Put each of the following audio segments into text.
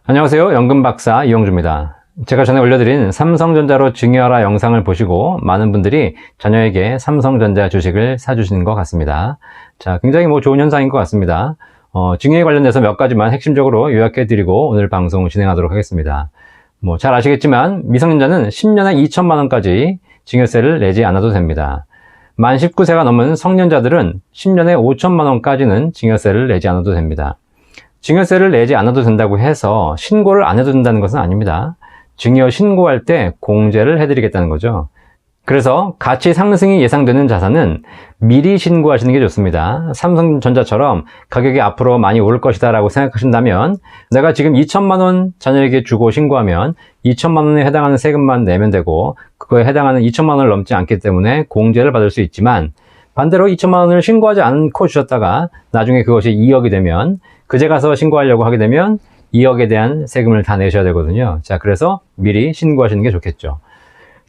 안녕하세요. 연금박사 이영주입니다. 제가 전에 올려드린 삼성전자로 증여하라 영상을 보시고 많은 분들이 자녀에게 삼성전자 주식을 사주시는 것 같습니다. 자, 굉장히 좋은 현상인 것 같습니다. 증여에 관련해서 몇 가지만 핵심적으로 요약해드리고 오늘 방송 진행하도록 하겠습니다. 잘 아시겠지만 미성년자는 10년에 2천만 원까지 증여세를 내지 않아도 됩니다. 만 19세가 넘은 성년자들은 10년에 5천만 원까지는 증여세를 내지 않아도 됩니다. 증여세를 내지 않아도 된다고 해서 신고를 안 해도 된다는 것은 아닙니다. 증여 신고할 때 공제를 해드리겠다는 거죠. 그래서 가치 상승이 예상되는 자산은 미리 신고하시는 게 좋습니다. 삼성전자처럼 가격이 앞으로 많이 오를 것이다 라고 생각하신다면 내가 지금 2천만 원 자녀에게 주고 신고하면 2천만 원에 해당하는 세금만 내면 되고 그거에 해당하는 2천만 원을 넘지 않기 때문에 공제를 받을 수 있지만 반대로 2천만 원을 신고하지 않고 주셨다가 나중에 그것이 2억이 되면 그제 가서 신고하려고 하게 되면 2억에 대한 세금을 다 내셔야 되거든요. 자, 그래서 미리 신고하시는 게 좋겠죠.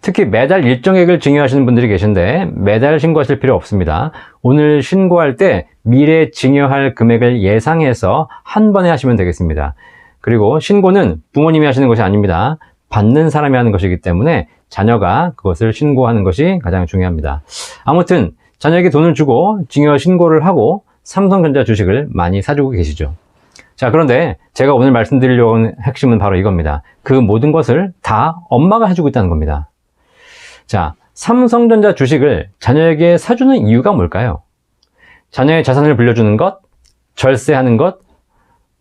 특히 매달 일정액을 증여하시는 분들이 계신데 매달 신고하실 필요 없습니다. 오늘 신고할 때 미래 증여할 금액을 예상해서 한 번에 하시면 되겠습니다. 그리고 신고는 부모님이 하시는 것이 아닙니다. 받는 사람이 하는 것이기 때문에 자녀가 그것을 신고하는 것이 가장 중요합니다. 아무튼 자녀에게 돈을 주고 증여 신고를 하고 삼성전자 주식을 많이 사주고 계시죠. 자, 그런데 제가 오늘 말씀드리려고 하는 핵심은 바로 이겁니다. 그 모든 것을 다 엄마가 해주고 있다는 겁니다. 자, 삼성전자 주식을 자녀에게 사주는 이유가 뭘까요? 자녀의 자산을 불려주는 것, 절세하는 것,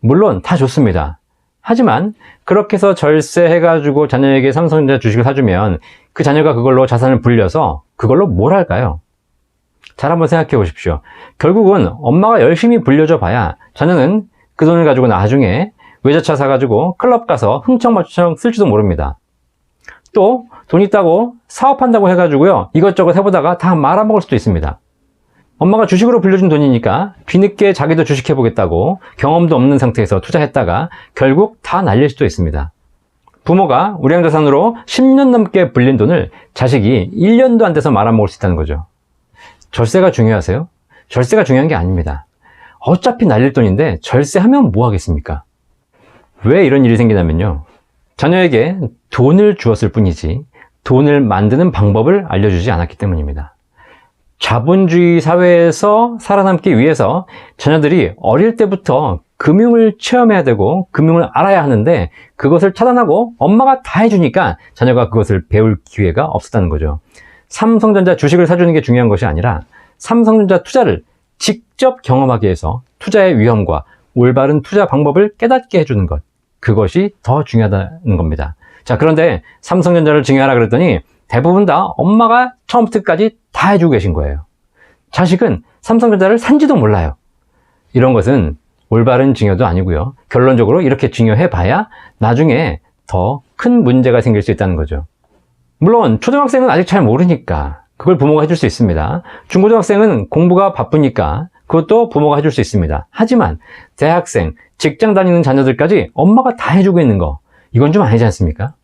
물론 다 좋습니다. 하지만 그렇게 해서 절세해가지고 자녀에게 삼성전자 주식을 사주면 그 자녀가 그걸로 자산을 불려서 그걸로 뭘 할까요? 잘 한번 생각해 보십시오. 결국은 엄마가 열심히 불려줘 봐야 자녀는 그 돈을 가지고 나중에 외제차 사가지고 클럽 가서 흥청망청 쓸지도 모릅니다. 또 돈 있다고 사업한다고 해가지고요 이것저것 해보다가 다 말아먹을 수도 있습니다. 엄마가 주식으로 불려준 돈이니까 뒤늦게 자기도 주식 해보겠다고 경험도 없는 상태에서 투자했다가 결국 다 날릴 수도 있습니다. 부모가 우량자산으로 10년 넘게 불린 돈을 자식이 1년도 안 돼서 말아먹을 수 있다는 거죠. 절세가 중요하세요? 절세가 중요한 게 아닙니다. 어차피 날릴 돈인데 절세하면 뭐 하겠습니까? 왜 이런 일이 생기냐면요. 자녀에게 돈을 주었을 뿐이지 돈을 만드는 방법을 알려주지 않았기 때문입니다. 자본주의 사회에서 살아남기 위해서 자녀들이 어릴 때부터 금융을 체험해야 되고 금융을 알아야 하는데 그것을 차단하고 엄마가 다 해주니까 자녀가 그것을 배울 기회가 없었다는 거죠. 삼성전자 주식을 사주는 게 중요한 것이 아니라 삼성전자 투자를 직접 경험하기 위해서 투자의 위험과 올바른 투자 방법을 깨닫게 해주는 것, 그것이 더 중요하다는 겁니다. 자, 그런데 삼성전자를 증여하라 그랬더니 대부분 다 엄마가 처음부터 끝까지 다 해주고 계신 거예요. 자식은 삼성전자를 산지도 몰라요. 이런 것은 올바른 증여도 아니고요. 결론적으로 이렇게 증여해봐야 나중에 더 큰 문제가 생길 수 있다는 거죠. 물론 초등학생은 아직 잘 모르니까 그걸 부모가 해줄 수 있습니다. 중고등학생은 공부가 바쁘니까 그것도 부모가 해줄 수 있습니다. 하지만 대학생, 직장 다니는 자녀들까지 엄마가 다 해주고 있는 거, 이건 좀 아니지 않습니까?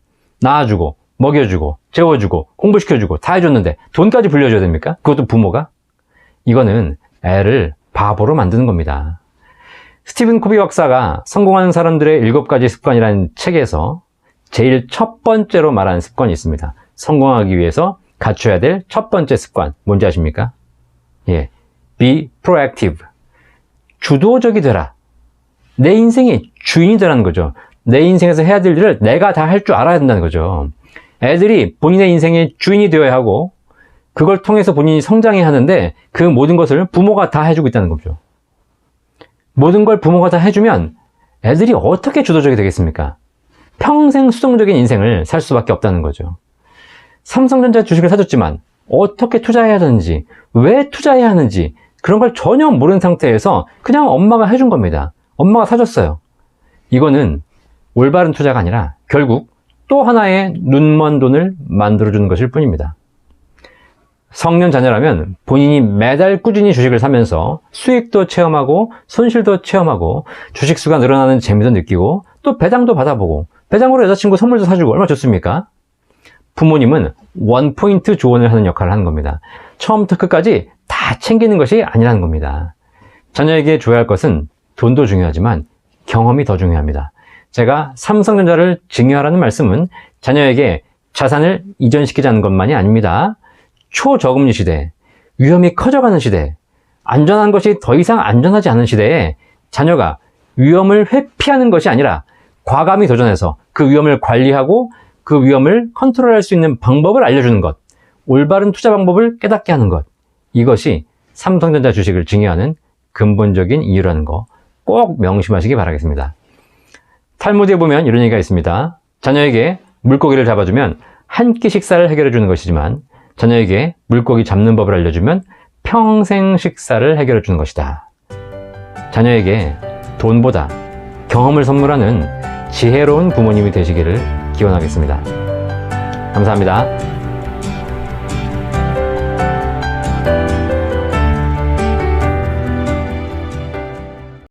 낳아주고 먹여주고 재워주고 공부시켜주고 다 해줬는데 돈까지 불려줘야 됩니까? 그것도 부모가? 이거는 애를 바보로 만드는 겁니다. 스티븐 코비 박사가 성공하는 사람들의 7가지 습관이라는 책에서 제일 첫 번째로 말하는 습관이 있습니다. 성공하기 위해서 갖춰야 될 첫 번째 습관, 뭔지 아십니까? 예, be proactive. 주도적이 되라. 내 인생의 주인이 되라는 거죠. 내 인생에서 해야 될 일을 내가 다 할 줄 알아야 된다는 거죠. 애들이 본인의 인생의 주인이 되어야 하고 그걸 통해서 본인이 성장해야 하는데 그 모든 것을 부모가 다 해주고 있다는 거죠. 모든 걸 부모가 다 해주면 애들이 어떻게 주도적이 되겠습니까? 평생 수동적인 인생을 살 수밖에 없다는 거죠. 삼성전자 주식을 사줬지만 어떻게 투자해야 하는지, 왜 투자해야 하는지 그런 걸 전혀 모르는 상태에서 그냥 엄마가 해준 겁니다. 엄마가 사줬어요. 이거는 올바른 투자가 아니라 결국 또 하나의 눈먼 돈을 만들어주는 것일 뿐입니다. 성년 자녀라면 본인이 매달 꾸준히 주식을 사면서 수익도 체험하고 손실도 체험하고 주식수가 늘어나는 재미도 느끼고 또 배당도 받아보고 배당으로 여자친구 선물도 사주고 얼마나 좋습니까? 부모님은 원포인트 조언을 하는 역할을 하는 겁니다. 처음부터 끝까지 다 챙기는 것이 아니라는 겁니다. 자녀에게 줘야 할 것은 돈도 중요하지만 경험이 더 중요합니다. 제가 삼성전자를 증여하라는 말씀은 자녀에게 자산을 이전시키자는 것만이 아닙니다. 초저금리 시대, 위험이 커져가는 시대, 안전한 것이 더 이상 안전하지 않은 시대에 자녀가 위험을 회피하는 것이 아니라 과감히 도전해서 그 위험을 관리하고 그 위험을 컨트롤할 수 있는 방법을 알려주는 것, 올바른 투자 방법을 깨닫게 하는 것, 이것이 삼성전자 주식을 증여하는 근본적인 이유라는 거 꼭 명심하시기 바라겠습니다. 탈무드에 보면 이런 얘기가 있습니다. 자녀에게 물고기를 잡아주면 한 끼 식사를 해결해 주는 것이지만 자녀에게 물고기 잡는 법을 알려주면 평생 식사를 해결해 주는 것이다. 자녀에게 돈보다 경험을 선물하는 지혜로운 부모님이 되시기를 기원하겠습니다. 감사합니다.